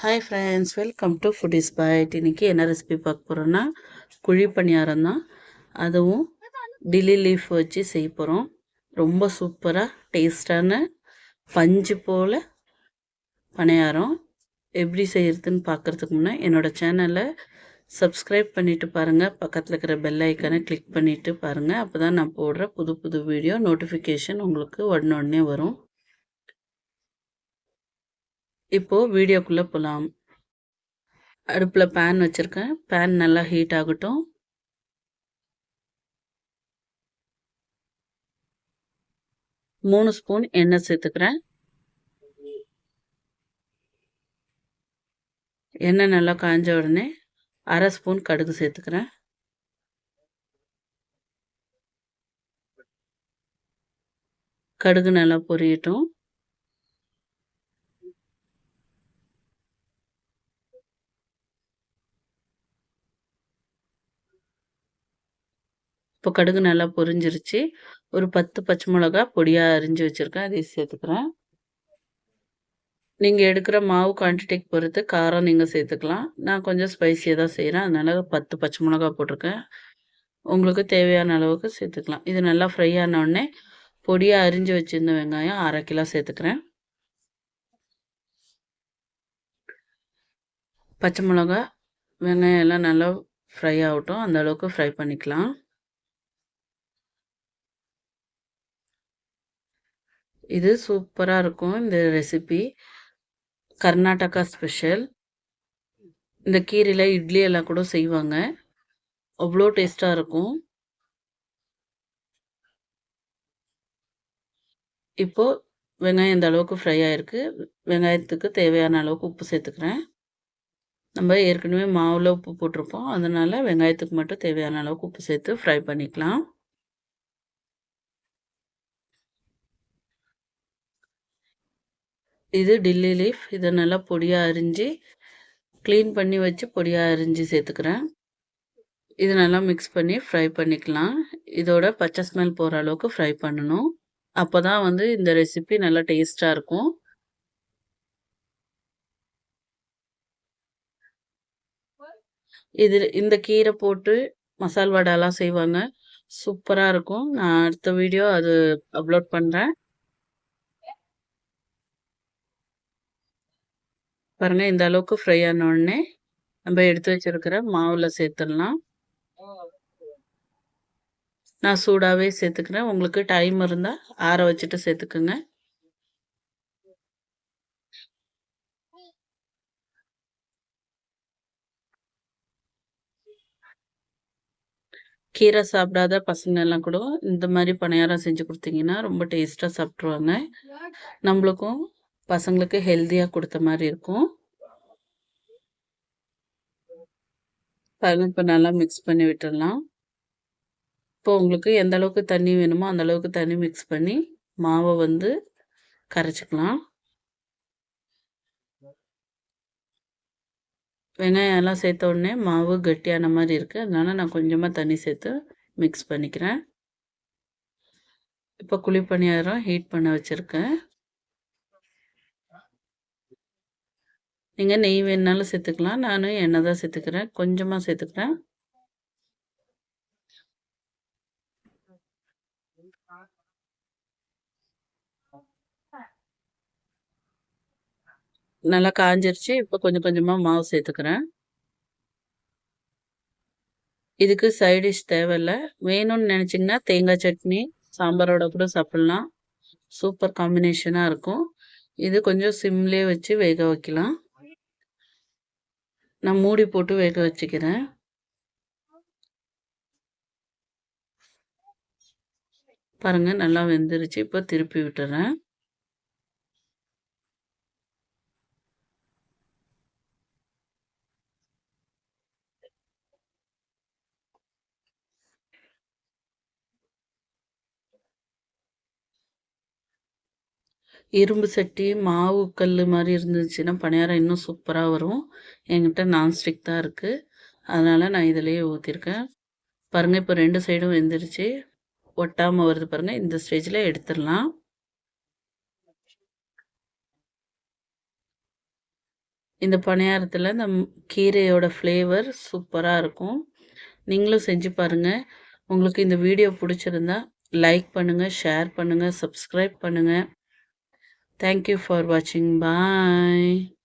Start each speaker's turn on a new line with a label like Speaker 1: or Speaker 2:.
Speaker 1: Hi friends, welcome to foodies byte. இன்றைக்கி என்ன recipe பார்க்க போகிறோன்னா குழி பணியாரம் தான். அதுவும் டில்லி லீஃப் வச்சு செய்ய போகிறோம். ரொம்ப சூப்பராக டேஸ்டான பஞ்சு போல் பணியாரம் எப்படி செய்கிறதுன்னு பார்க்குறதுக்கு முன்னே என்னோடய சேனலை சப்ஸ்கிரைப் பண்ணிவிட்டு பாருங்கள். பக்கத்தில் இருக்கிற பெல் ஐக்கானை கிளிக் பண்ணிவிட்டு பாருங்கள். அப்போ தான் நான் போடுற புது புது வீடியோ நோட்டிஃபிகேஷன் உங்களுக்கு உடனே வரும். இப்போது வீடியோக்குள்ளே போகலாம். அடுப்பில் பேன் வச்சுருக்கேன். பேன் நல்லா ஹீட் ஆகட்டும். மூணு ஸ்பூன் எண்ணெய் சேர்த்துக்கிறேன். எண்ணெய் நல்லா காஞ்ச உடனே அரை ஸ்பூன் கடுகு சேர்த்துக்கிறேன். கடுகு நல்லா பொரியட்டும். இப்போ கடுகு நல்லா பொரிஞ்சிருச்சு. ஒரு 10 பச்சை மிளகா பொடியாக அரிஞ்சு வச்சுருக்கேன், அதையும் சேர்த்துக்கிறேன். நீங்கள் எடுக்கிற மாவு குவான்டிட்டிக்கு பொறுத்து காரம் நீங்கள் சேர்த்துக்கலாம். நான் கொஞ்சம் ஸ்பைஸியாக தான் செய்கிறேன், அதனால் 10 பச்சை மிளகா போட்டிருக்கேன். உங்களுக்கு தேவையான அளவுக்கு சேர்த்துக்கலாம். இது நல்லா ஃப்ரை ஆனவுடனே பொடியாக அரிஞ்சு வச்சுருந்த வெங்காயம் 1/2 கிலோ சேர்த்துக்கிறேன். பச்சை மிளகா வெங்காயம் எல்லாம் நல்லா ஃப்ரை ஆகட்டும், அந்த அளவுக்கு ஃப்ரை பண்ணிக்கலாம். இது சூப்பராக இருக்கும். இந்த ரெசிபி கர்நாடகா ஸ்பெஷல். இந்த கீரையில் இட்லி எல்லாம் கூட செய்வாங்க, அவ்வளோ டேஸ்ட்டாக இருக்கும். இப்போது வெங்காயம் இந்த அளவுக்கு ஃப்ரை ஆகிருக்கு. வெங்காயத்துக்கு தேவையான அளவுக்கு உப்பு சேர்த்துக்கிறேன். நம்ம ஏற்கனவே மாவில் உப்பு போட்டிருப்போம், அதனால் வெங்காயத்துக்கு மட்டும் தேவையான அளவுக்கு உப்பு சேர்த்து ஃப்ரை பண்ணிக்கலாம். இது டில்லி லீஃப். இதை நல்லா பொடியாக அரிஞ்சு க்ளீன் பண்ணி வச்சு பொடியாக அரிஞ்சு சேர்த்துக்கிறேன். இது நல்லா மிக்ஸ் பண்ணி ஃப்ரை பண்ணிக்கலாம். இதோட பச்சை ஸ்மெல் போகிற அளவுக்கு ஃப்ரை பண்ணணும். அப்போ தான் இந்த ரெசிபி நல்லா டேஸ்ட்டாக இருக்கும். இந்த கீரை போட்டு மசால் வடைலாம் செய்வாங்க, சூப்பராக இருக்கும். நான் அடுத்த வீடியோ அது அப்லோட் பண்ணுறேன். பாருங்கள், இந்த அளவுக்கு ஃப்ரை ஆன உடனே நம்ம எடுத்து வச்சுருக்கிற மாவில் சேர்த்துடலாம். நான் சூடாகவே சேர்த்துக்கிறேன். உங்களுக்கு டைம் இருந்தால் ஆற வச்சுட்டு சேர்த்துக்குங்க. கீரை சாப்பிடாத பசங்கள்லாம் கூட இந்த மாதிரி பணியாரம் செஞ்சு கொடுத்தீங்கன்னா ரொம்ப டேஸ்ட்டாக சாப்பிட்ருவாங்க. நம்மளுக்கும் பசங்களுக்கு ஹெல்த்தியாக கொடுத்த மாதிரி இருக்கும். பாருங்கள், இப்போ நல்லா மிக்ஸ் பண்ணி விட்டுடலாம். இப்போ உங்களுக்கு எந்த அளவுக்கு தண்ணி வேணுமோ அந்த அளவுக்கு தண்ணி மிக்ஸ் பண்ணி மாவை கரைச்சிக்கலாம். வெங்காயம் எல்லாம் சேர்த்த உடனே மாவு கட்டியான மாதிரி இருக்குது, அதனால் நான் கொஞ்சமாக தண்ணி சேர்த்து மிக்ஸ் பண்ணிக்கிறேன். இப்போ குழி பணியாரம் ஹீட் பண்ண வச்சுருக்கேன். நீங்கள் நெய் வேணுனாலும் சேர்த்துக்கலாம். நான் எண்ணெய் தான் சேர்த்துக்கிறேன், கொஞ்சமாக சேர்த்துக்கிறேன். நல்லா காஞ்சிருச்சு. இப்போ கொஞ்சம் கொஞ்சமாக மாவு சேர்த்துக்கிறேன். இதுக்கு சைடிஷ் தேவையில்லை. வேணும்னு நினச்சிங்கன்னா தேங்காய் சட்னி சாம்பாரோட கூட சாப்பிட்லாம். சூப்பர் காம்பினேஷனாக இருக்கும். இது கொஞ்சம் சிம்லேயே வச்சு வேக வைக்கலாம். நான் மூடி போட்டு வேக வச்சுக்கிறேன். பாருங்கள், நல்லா வெந்துருச்சு. இப்போ திருப்பி விட்டுறேன். இரும்பு சட்டி மாவு கல் மாதிரி இருந்துச்சுன்னா பணியாரம் இன்னும் சூப்பராக வரும். என்கிட்ட நான்ஸ்டிக் தான் இருக்குது, அதனால் நான் இதிலேயே ஊற்றிருக்கேன். பாருங்கள், இப்போ 2 சைடும் வெந்துருச்சு, ஒட்டாமல் வருது பாருங்கள். இந்த ஸ்டேஜில் எடுத்துடலாம். இந்த பணியாரத்தில் இந்த கீரையோட ஃப்ளேவர் சூப்பராக இருக்கும். நீங்களும் செஞ்சு பாருங்கள். உங்களுக்கு இந்த வீடியோ பிடிச்சிருந்தா லைக் பண்ணுங்கள், ஷேர் பண்ணுங்கள், சப்ஸ்கிரைப் பண்ணுங்கள். தேங்க்யூ ஃபார் வாட்சிங். பாய்.